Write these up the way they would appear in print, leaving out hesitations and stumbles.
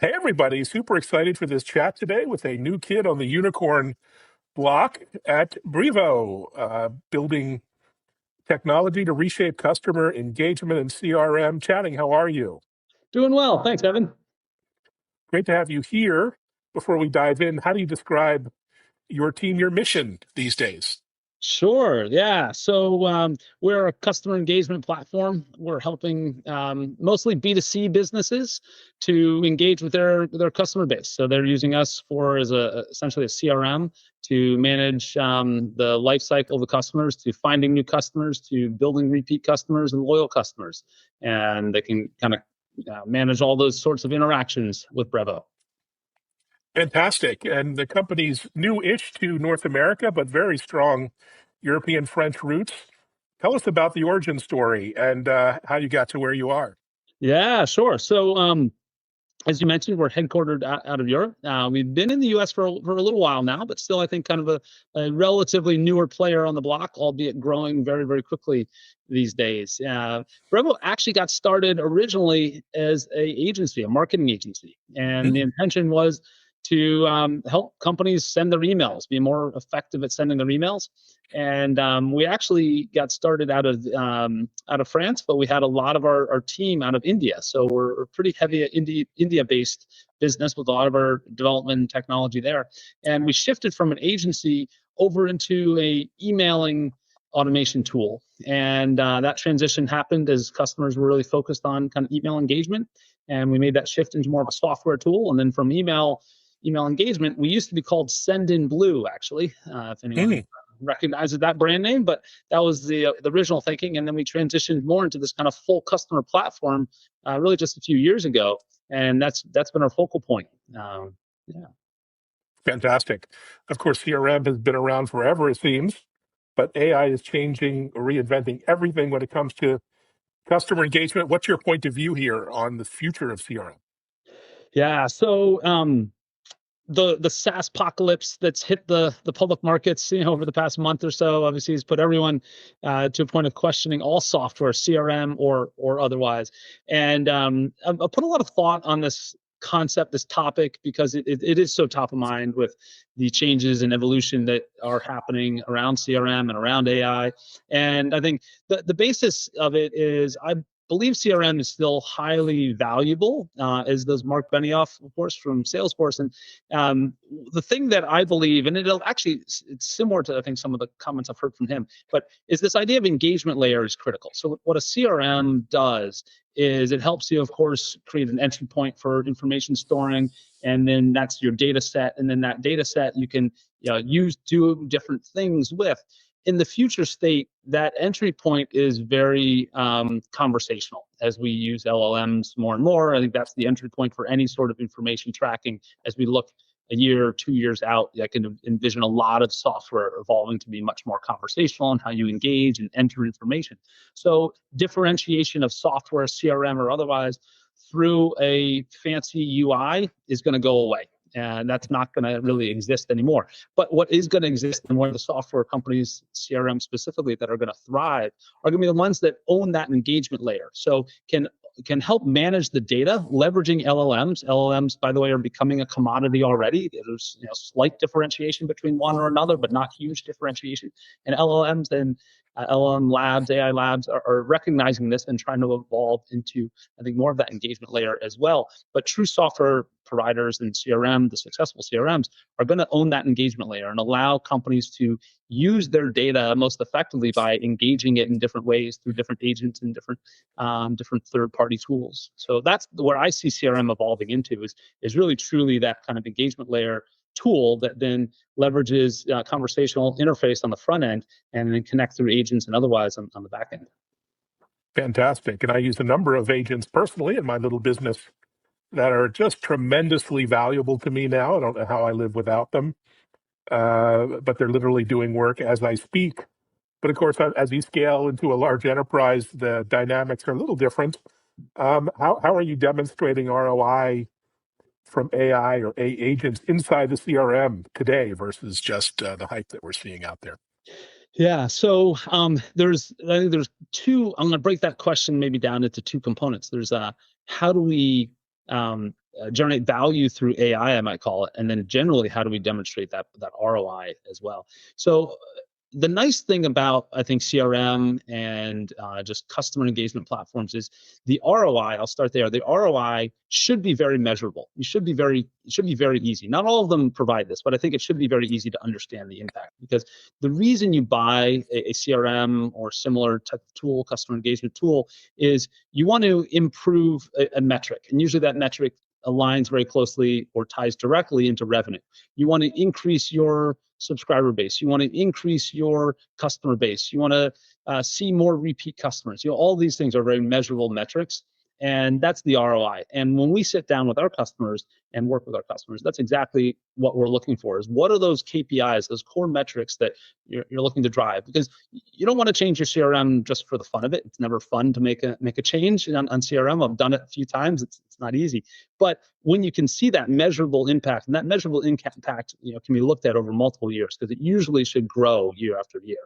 Hey, everybody. Super excited for this chat today with a new kid on the unicorn block at Brevo, building technology to reshape customer engagement and CRM. Chatting, how are you? Doing well. Thanks, Evan. Great to have you here. Before we dive in, how do you describe your team, your mission these days? Sure. Yeah. So we're a customer engagement platform. We're helping mostly B2C businesses to engage with their customer base. So they're using us for essentially a CRM to manage the life cycle of the customers, to finding new customers, to building repeat customers and loyal customers. And they can kind of manage all those sorts of interactions with Brevo. Fantastic. And the company's new-ish to North America, but very strong European French roots. Tell us about the origin story and how you got to where you are. Yeah, sure. So as you mentioned, we're headquartered out of Europe. We've been in the U.S. for a little while now, but still, I think, kind of a relatively newer player on the block, albeit growing very, very quickly these days. Brevo actually got started originally as a marketing agency, and the intention was to help companies send their emails, be more effective at sending their emails. And we actually got started out of France, but we had a lot of our team out of India. So we're pretty heavy at India-based business with a lot of our development and technology there. And we shifted from an agency over into a emailing automation tool. And that transition happened as customers were really focused on kind of email engagement. And we made that shift into more of a software tool. And then from email engagement, we used to be called Send in Blue, actually, if anyone recognizes that brand name, but that was the original thinking. And then we transitioned more into this kind of full customer platform really just a few years ago. And that's been our focal point. Yeah. Fantastic. Of course, CRM has been around forever, it seems, but AI is changing, reinventing everything when it comes to customer engagement. What's your point of view here on the future of CRM? Yeah. So the SaaS apocalypse that's hit the public markets, over the past month or so, obviously has put everyone to a point of questioning all software, CRM or otherwise. And I put a lot of thought on this concept, this topic, because it is so top of mind with the changes and evolution that are happening around CRM and around AI. And I think the basis of it is I believe CRM is still highly valuable, as does Mark Benioff, of course, from Salesforce. And the thing that I believe, and it's similar to, I think, some of the comments I've heard from him, but is this idea of engagement layer is critical. So what a CRM does is it helps you, of course, create an entry point for information storing, and then that's your data set. And then that data set you can do different things with. In the future state, that entry point is very conversational. As we use LLMs more and more, I think that's the entry point for any sort of information tracking. As we look a year or 2 years out, I can envision a lot of software evolving to be much more conversational in how you engage and enter information. So differentiation of software, CRM or otherwise, through a fancy UI is going to go away. And that's not going to really exist anymore. But what is going to exist, and one of the software companies, CRM specifically, that are going to thrive are going to be the ones that own that engagement layer. So can help manage the data, leveraging LLMs. LLMs, by the way, are becoming a commodity already. There's slight differentiation between one or another, but not huge differentiation. And LLMs and LLM labs, AI labs are recognizing this and trying to evolve into, I think, more of that engagement layer as well. But true software providers and CRM, the successful CRMs, are going to own that engagement layer and allow companies to use their data most effectively by engaging it in different ways through different agents and different third-party tools. So that's where I see CRM evolving into is really truly that kind of engagement layer tool that then leverages conversational interface on the front end and then connect through agents and otherwise on the back end. Fantastic. And I use a number of agents personally in my little business that are just tremendously valuable to me now. I don't know how I live without them, but they're literally doing work as I speak. But of course, as you scale into a large enterprise, the dynamics are a little different. How are you demonstrating ROI from AI or agents inside the CRM today versus just the hype that we're seeing out there? Yeah, so I think there's two. I'm going to break that question maybe down into two components. There's how do we generate value through AI, I might call it, and then generally, how do we demonstrate that ROI as well? So the nice thing about, I think, CRM and just customer engagement platforms is the ROI. I'll start there. The ROI should be very measurable. It should be very easy. Not all of them provide this, but I think it should be very easy to understand the impact, because the reason you buy a CRM or similar type of tool, customer engagement tool, is you want to improve a metric, and usually that metric aligns very closely or ties directly into revenue. You want to increase your subscriber base. You want to increase your customer base. You want to see more repeat customers. All these things are very measurable metrics, and that's the ROI. And when we sit down with our customers and work with our customers, that's exactly what we're looking for, is what are those KPIs, those core metrics that you're looking to drive? Because you don't want to change your CRM just for the fun of it. It's never fun to make a change on CRM. I've done it a few times. It's not easy. But when you can see that measurable impact, and that measurable impact, can be looked at over multiple years, because it usually should grow year after year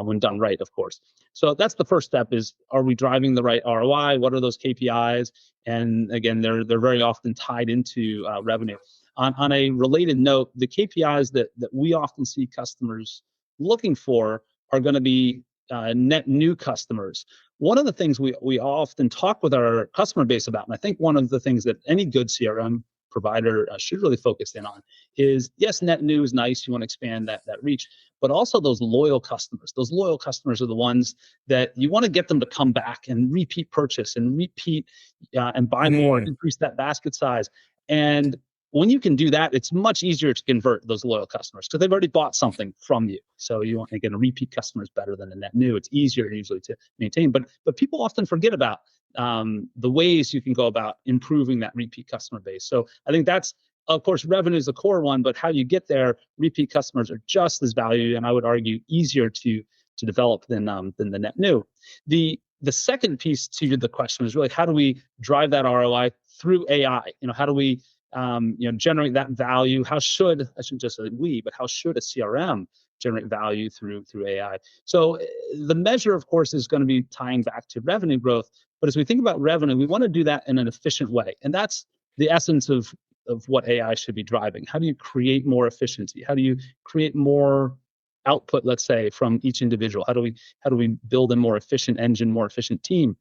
when done right, of course. So that's the first step: is, are we driving the right ROI? What are those KPIs? And again, they're very often tied into revenue. On a related note, the KPIs that we often see customers looking for are going to be net new customers. One of the things we often talk with our customer base about, and I think one of the things that any good CRM provider should really focus in on, is, yes, net new is nice. You want to expand that reach, but also those loyal customers. Those loyal customers are the ones that you want to get them to come back and repeat purchase and repeat and buy more, increase that basket size. And when you can do that, it's much easier to convert those loyal customers, because they've already bought something from you. So you want, again, a repeat customer is better than a net new. It's easier usually to maintain, but people often forget about the ways you can go about improving that repeat customer base. So I think that's, of course, revenue is the core one, but how you get there, repeat customers are just as valuable, and I would argue easier to develop than the net new. The second piece to the question is really, how do we drive that ROI through AI? How do we generate that value? I shouldn't just say we, but how should a CRM generate value through AI? So the measure, of course, is going to be tying back to revenue growth. But as we think about revenue, we want to do that in an efficient way. And that's the essence of what AI should be driving. How do you create more efficiency? How do you create more output, let's say, from each individual? How do we build a more efficient engine, more efficient team?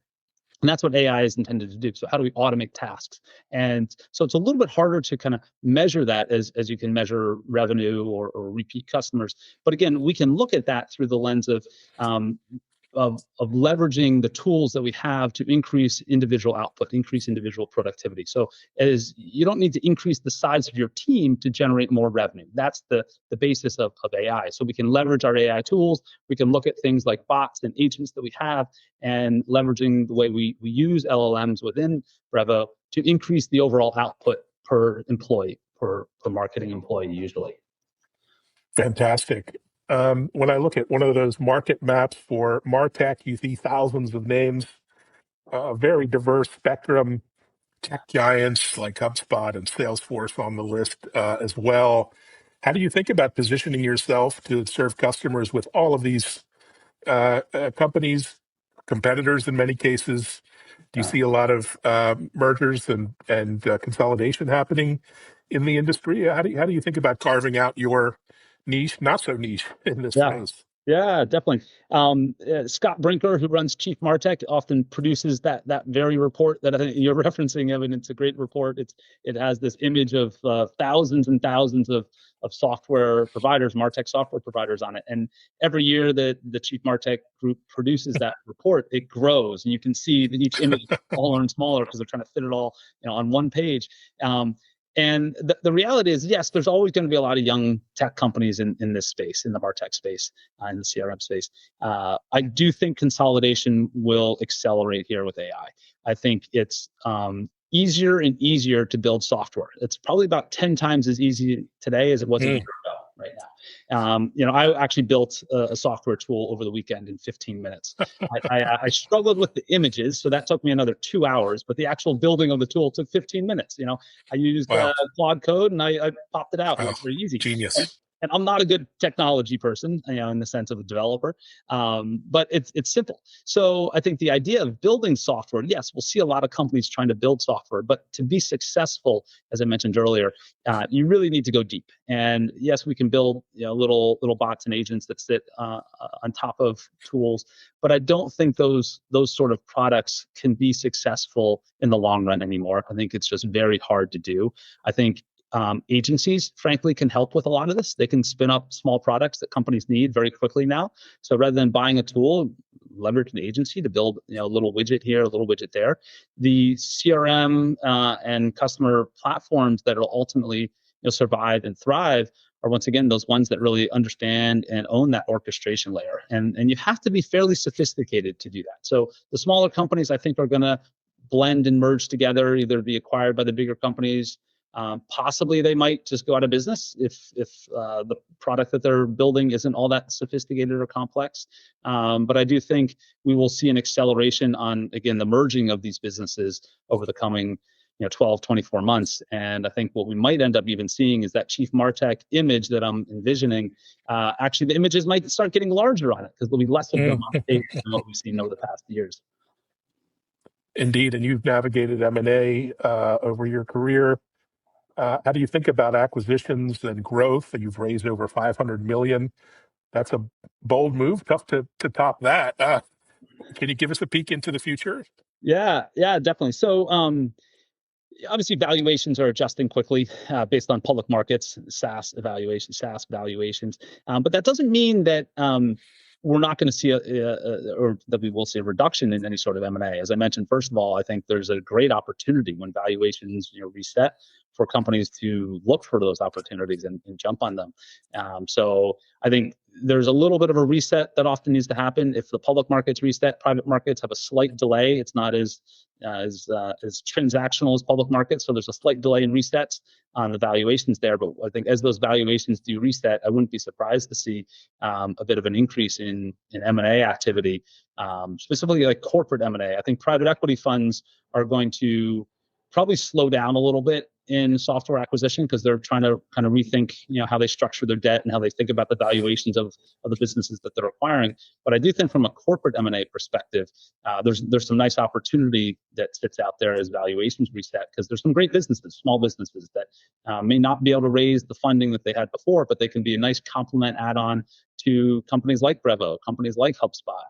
And that's what AI is intended to do. So how do we automate tasks? And so it's a little bit harder to kind of measure that as you can measure revenue or repeat customers. But again, we can look at that through the lens of leveraging the tools that we have to increase individual output, increase individual productivity. So as you don't need to increase the size of your team to generate more revenue. That's the basis of AI. So we can leverage our AI tools. We can look at things like bots and agents that we have, and leveraging the way we use LLMs within Brevo to increase the overall output per employee, per marketing employee usually. Fantastic. When I look at one of those market maps for MarTech, you see thousands of names, a very diverse spectrum, tech giants like HubSpot and Salesforce on the list as well. How do you think about positioning yourself to serve customers with all of these companies, competitors in many cases? Do you see a lot of mergers and consolidation happening in the industry? How do you think about carving out your niche, not so niche, in this space? Yeah, definitely. Scott Brinker, who runs Chief Martech, often produces that very report that I think you're referencing. I mean, it's a great report. It has this image of thousands and thousands of software providers, Martech software providers on it. And every year that the Chief Martech group produces that report, it grows, and you can see that each image is smaller and smaller because they're trying to fit it all, on one page. And the reality is, yes, there's always going to be a lot of young tech companies in this space, in the MarTech space, in the CRM space. I do think consolidation will accelerate here with AI. I think it's easier and easier to build software. It's probably about 10 times as easy today as it was a year ago right now. I actually built a software tool over the weekend in 15 minutes. I struggled with the images, so that took me another 2 hours, but the actual building of the tool took 15 minutes. I used Claude Code, and I popped it out. It was very easy. Genius. and I'm not a good technology person, in the sense of a developer, but it's simple. So I think the idea of building software, yes, we'll see a lot of companies trying to build software, but to be successful, as I mentioned earlier, you really need to go deep. And yes, we can build little bots and agents that sit on top of tools, but I don't think those sort of products can be successful in the long run anymore. I think it's just very hard to do. I think agencies, frankly, can help with a lot of this. They can spin up small products that companies need very quickly now. So rather than buying a tool, leverage an agency to build a little widget here, a little widget there. The CRM and customer platforms that will ultimately survive and thrive are, once again, those ones that really understand and own that orchestration layer. And you have to be fairly sophisticated to do that. So the smaller companies, I think, are going to blend and merge together, either be acquired by the bigger companies. Possibly they might just go out of business if the product that they're building isn't all that sophisticated or complex. But I do think we will see an acceleration on, again, the merging of these businesses over the coming 12, 24 months. And I think what we might end up even seeing is that Chief MarTech image that I'm envisioning. Actually, the images might start getting larger on it because there'll be less of them on stage than what we've seen over the past years. Indeed, and you've navigated M&A over your career. How do you think about acquisitions and growth? You've raised over 500 million. That's a bold move. Tough to top that. Can you give us a peek into the future? Yeah, definitely. So obviously valuations are adjusting quickly based on public markets, SaaS valuations. But that doesn't mean that we're not going to see or that we will see a reduction in any sort of M&A. As I mentioned, first of all, I think there's a great opportunity when valuations reset for companies to look for those opportunities and jump on them. So I think there's a little bit of a reset that often needs to happen. If the public markets reset, private markets have a slight delay. It's not as transactional as public markets, so there's a slight delay in resets on the valuations there. But I think as those valuations do reset, I wouldn't be surprised to see a bit of an increase in M&A activity, specifically like corporate M&A. I think private equity funds are going to probably slow down a little bit in software acquisition because they're trying to kind of rethink, how they structure their debt and how they think about the valuations of the businesses that they're acquiring. But I do think from a corporate M&A perspective, there's some nice opportunity that sits out there as valuations reset because there's some great businesses, small businesses that may not be able to raise the funding that they had before, but they can be a nice complement add-on to companies like Brevo, companies like HubSpot,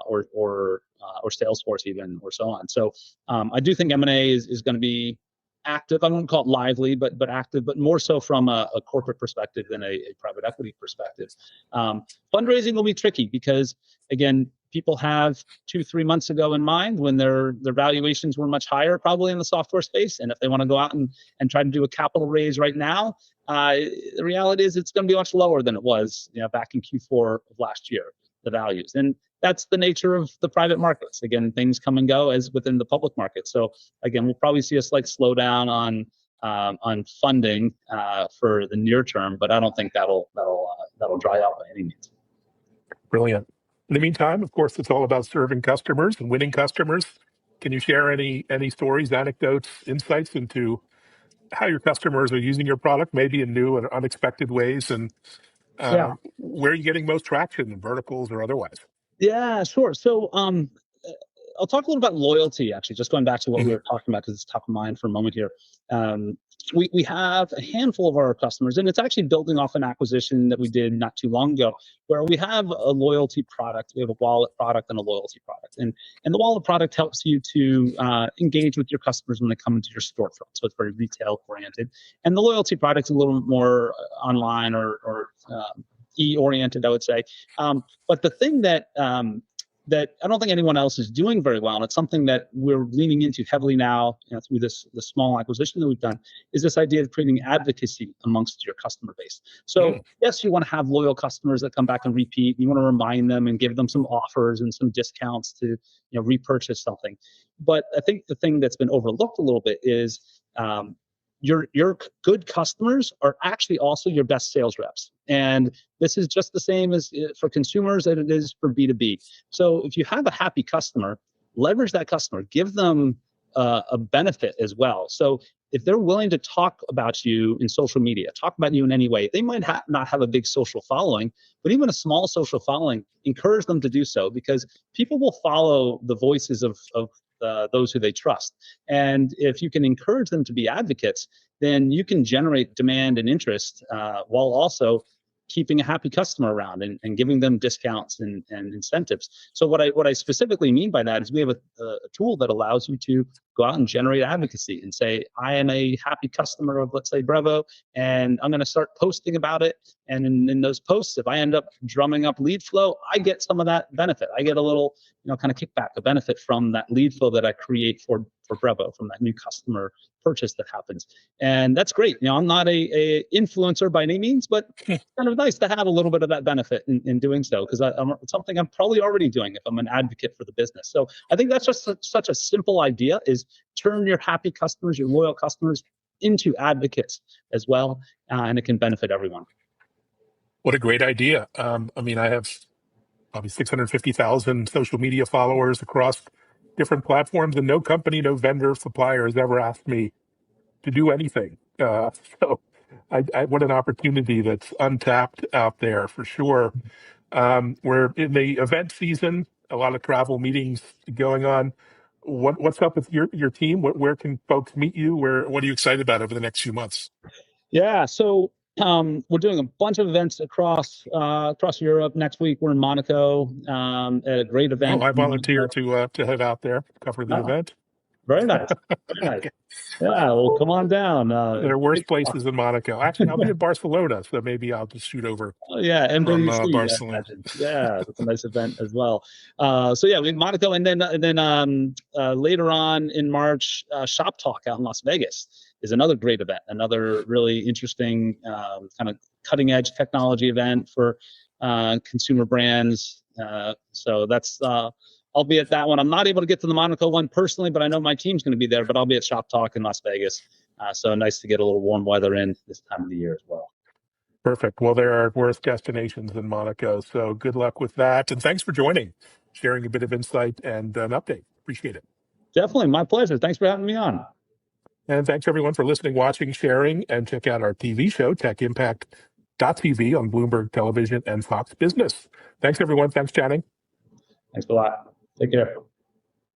or Salesforce even, or so on. So I do think M&A is going to be active. I wouldn't call it lively, but active, but more so from a corporate perspective than a private equity perspective. Fundraising will be tricky because, again, people have 2-3 months ago in mind when their valuations were much higher, probably in the software space. And if they want to go out and try to do a capital raise right now, the reality is it's going to be much lower than it was back in Q4 of last year, the values. And that's the nature of the private markets. Again, things come and go as within the public market. So again, we'll probably see a slight slowdown on funding for the near term, but I don't think that'll dry out by any means. Brilliant. In the meantime, of course, it's all about serving customers and winning customers. Can you share any stories, anecdotes, insights into how your customers are using your product, maybe in new and unexpected ways, and where are you getting most traction in verticals or otherwise? Yeah, sure. So I'll talk a little about loyalty, actually, just going back to what we were talking about because it's top of mind for a moment here. We have a handful of our customers, and it's actually building off an acquisition that we did not too long ago, where we have a loyalty product. We have a wallet product and a loyalty product. And the wallet product helps you to engage with your customers when they come into your storefront. So it's very retail oriented. And the loyalty product is a little more online or e-oriented, I would say. But the thing that I don't think anyone else is doing very well, and it's something that we're leaning into heavily now through the small acquisition that we've done, is this idea of creating advocacy amongst your customer base. So yes, you want to have loyal customers that come back and repeat. You want to remind them and give them some offers and some discounts to repurchase something. But I think the thing that's been overlooked a little bit is your good customers are actually also your best sales reps. And this is just the same as for consumers as it is for B2B. So if you have a happy customer, leverage that customer, give them a benefit as well. So if they're willing to talk about you in social media, talk about you in any way, they might not have a big social following, but even a small social following, encourage them to do so, because people will follow the voices of those who they trust. And if you can encourage them to be advocates, then you can generate demand and interest, while also keeping a happy customer around, and giving them discounts and incentives. So what I specifically mean by that is we have a tool that allows you to go out and generate advocacy and say, I am a happy customer of, let's say, Brevo, and I'm going to start posting about it. And in those posts, if I end up drumming up lead flow, I get some of that benefit. I get a little, kind of kickback, a benefit from that lead flow that I create for Brevo, from that new customer purchase that happens. And that's great. I'm not a influencer by any means, but it's kind of nice to have a little bit of that benefit in doing so, because it's something I'm probably already doing if I'm an advocate for the business. So I think that's just such a simple idea, is turn your happy customers, your loyal customers, into advocates as well, and it can benefit everyone. What a great idea. I have probably 650,000 social media followers across different platforms, and no company, no vendor, supplier has ever asked me to do anything. So what an opportunity that's untapped out there for sure. We're in the event season, a lot of travel meetings going on. What's up with your team? Where can folks meet you? What are you excited about over the next few months? Yeah, so we're doing a bunch of events across Europe. Next week we're in Monaco, at a great event. Oh, I volunteered to head out there, cover the event. Very nice. Very nice. Yeah, well, come on down. There are worse places than Monaco. Actually, I'll be in Barcelona, so maybe I'll just shoot over yeah, from MWC, Barcelona. Yeah, it's a nice event as well. So yeah, we Monaco, and then later on in March, Shop Talk out in Las Vegas is another great event, another really interesting kind of cutting edge technology event for consumer brands. So that's I'll be at that one. I'm not able to get to the Monaco one personally, but I know my team's going to be there. But I'll be at Shop Talk in Las Vegas. So nice to get a little warm weather in this time of the year as well. Perfect. Well, there are worse destinations than Monaco, so good luck with that. And thanks for joining, sharing a bit of insight and an update. Appreciate it. Definitely. My pleasure. Thanks for having me on. And thanks, everyone, for listening, watching, sharing, and check out our TV show, TechImpact.tv, on Bloomberg Television and Fox Business. Thanks, everyone. Thanks, Channing. Thanks a lot. Take care.